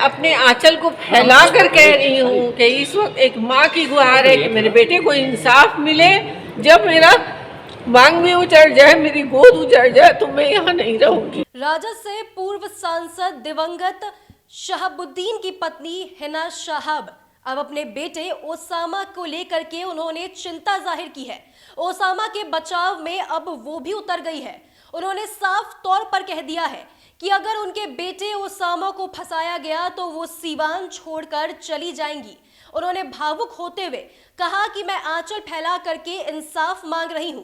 अपने आंचल को फैला कर कह रही हूँ कि इस वक्त एक माँ की गुहार है कि मेरे बेटे को इंसाफ मिले। जब मेरा मांग भी उजड़ जाए, मेरी गोद उजड़ जाए, तो मैं यहाँ नहीं रहूंगी। राजद से पूर्व सांसद दिवंगत शहाबुद्दीन की पत्नी हिना शहाब अब अपने बेटे ओसामा को लेकर के उन्होंने चिंता जाहिर की है। ओसामा के बचाव में अब वो भी उतर गई है। उन्होंने साफ तौर पर कह दिया है कि अगर उनके बेटे ओसामा को फंसाया गया तो वो सीवान छोड़कर चली जाएंगी। उन्होंने भावुक होते हुए कहा कि मैं आंचल फैला करके इंसाफ मांग रही हूं।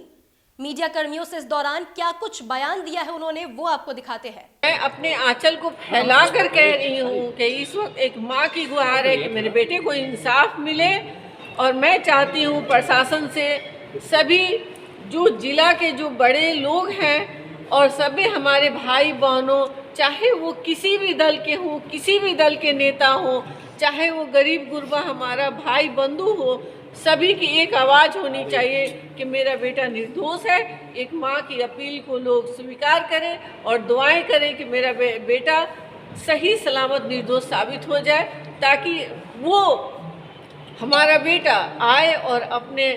मीडिया कर्मियों से इस दौरान क्या कुछ बयान दिया है उन्होंने, वो आपको दिखाते हैं। मैं अपने आंचल को फैला कर कह रही हूँ कि इस वक्त एक माँ की गुहार है कि मेरे बेटे को इंसाफ मिले। और मैं चाहती हूँ प्रशासन से, सभी जो जिला के जो बड़े लोग हैं और सभी हमारे भाई बहनों, चाहे वो किसी भी दल के हों, किसी भी दल के नेता हों, चाहे वो गरीब गुरबा हमारा भाई बंधु हो, सभी की एक आवाज़ होनी चाहिए कि मेरा बेटा निर्दोष है। एक माँ की अपील को लोग स्वीकार करें और दुआएं करें कि मेरा बेटा सही सलामत निर्दोष साबित हो जाए, ताकि वो हमारा बेटा आए और अपने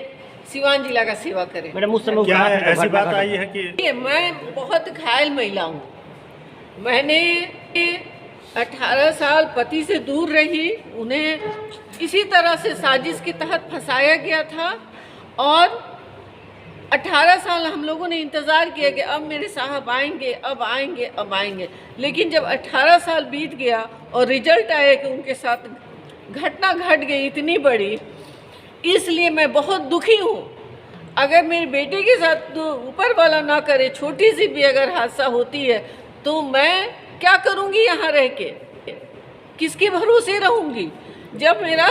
सिवान जिला का सेवा करे। मैडम उस समय क्या है ऐसी बात आई है कि मैं बहुत घायल महिला हूँ। मैंने 18 साल पति से दूर रही, उन्हें इसी तरह से साजिश के तहत फंसाया गया था और 18 साल हम लोगों ने इंतज़ार किया कि अब मेरे साहब आएंगे, अब आएंगे, अब आएंगे। लेकिन जब 18 साल बीत गया और रिजल्ट आया कि उनके साथ घटना घट गई इतनी बड़ी, इसलिए मैं बहुत दुखी हूँ। अगर मेरे बेटे के साथ तो ऊपर वाला ना करे, छोटी सी भी अगर हादसा होती है तो मैं क्या करूँगी यहाँ रह के, किसके भरोसे रहूँगी। जब मेरा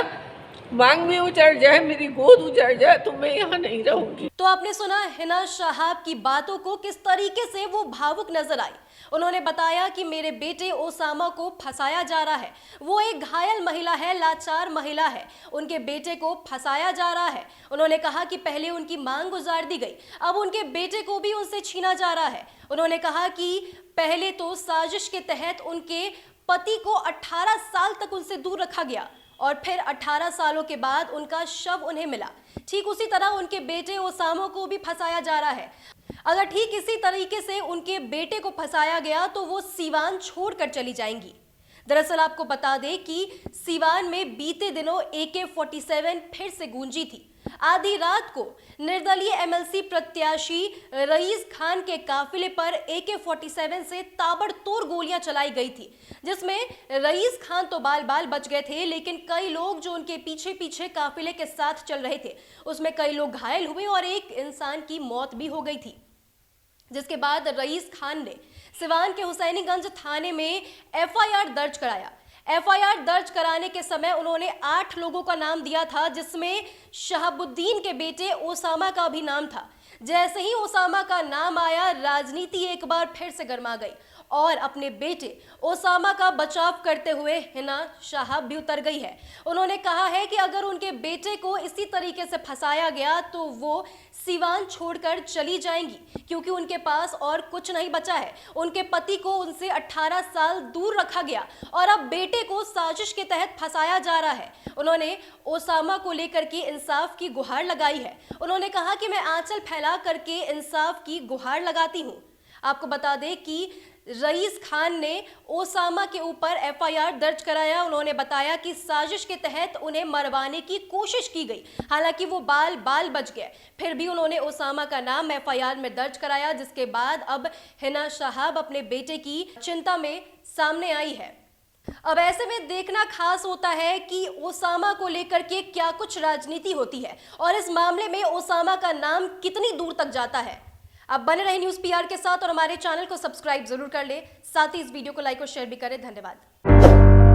मांग में उजड़ जाए, मेरी गोद उजड़ जाए, तो मैं यहाँ नहीं रहूँगी। तो आपने सुना हिना शहाब की बातों को, किस तरीके से वो भावुक नजर आई। उन्होंने बताया कि मेरे बेटे ओसामा को फंसाया जा रहा है। वो एक घायल महिला है, लाचार महिला है, उनके बेटे को फंसाया जा रहा है। उन्होंने कहा कि पहले उनकी मांग गुजार दी गई, अब उनके बेटे को भी उनसे छीना जा रहा है। उन्होंने कहा कि पहले तो साजिश के तहत उनके पति को 18 साल तक उनसे दूर रखा गया और फिर 18 सालों के बाद उनका शव उन्हें मिला। ठीक उसी तरह उनके बेटे ओसामा को भी फंसाया जा रहा है। अगर ठीक इसी तरीके से उनके बेटे को फंसाया गया तो वो सीवान छोड़कर चली जाएंगी। दरअसल आपको बता दें कि सीवान में बीते दिनों AK-47 फिर से गूंजी थी। आधी रात को निर्दलीय MLC प्रत्याशी रईस खान के काफिले पर AK-47 से ताबड़तोड़ गोलियां चलाई गई थी, जिसमें रईस खान तो बाल बाल बच गए थे, लेकिन कई लोग जो उनके पीछे पीछे काफिले के साथ चल रहे थे, उसमें कई लोग घायल हुए और एक इंसान की मौत भी हो गई थी। जिसके बाद रईस खान ने सिवान के हुसैनीगंज थाने में FIR दर्ज कराया। FIR दर्ज कराने के समय उन्होंने 8 लोगों का नाम दिया था, जिसमें शहाबुद्दीन के बेटे ओसामा का भी नाम था। जैसे ही ओसामा का नाम आया, राजनीति एक बार फिर से गर्मा गई और अपने बेटे ओसामा का बचाव करते हुए हिना शहाब भी उतर गई है। उन्होंने कहा है कि अगर उनके बेटे को इसी तरीके से फंसाया गया तो वो सीवान छोड़कर चली जाएंगी, क्योंकि उनके पास और कुछ नहीं बचा है। उनके पति को उनसे 18 साल दूर रखा गया और अब बेटे को साजिश के तहत फंसाया जा रहा है। उन्होंने ओसामा को लेकर के इंसाफ की गुहार लगाई है। उन्होंने कहा कि मैं आंचल फैला करके इंसाफ की गुहार लगाती हूँ। आपको बता दें कि रईस खान ने ओसामा के ऊपर FIR दर्ज कराया। उन्होंने बताया कि साजिश के तहत उन्हें मरवाने की कोशिश की गई, हालांकि वो बाल बाल बच गए। फिर भी उन्होंने ओसामा का नाम FIR में दर्ज कराया, जिसके बाद अब हिना शहाब अपने बेटे की चिंता में सामने आई है। अब ऐसे में देखना खास होता है कि ओसामा को लेकर के क्या कुछ राजनीति होती है और इस मामले में ओसामा का नाम कितनी दूर तक जाता है। आप बने रहे न्यूज़ PR के साथ और हमारे चैनल को सब्सक्राइब जरूर कर ले। साथ ही इस वीडियो को लाइक और शेयर भी करें। धन्यवाद।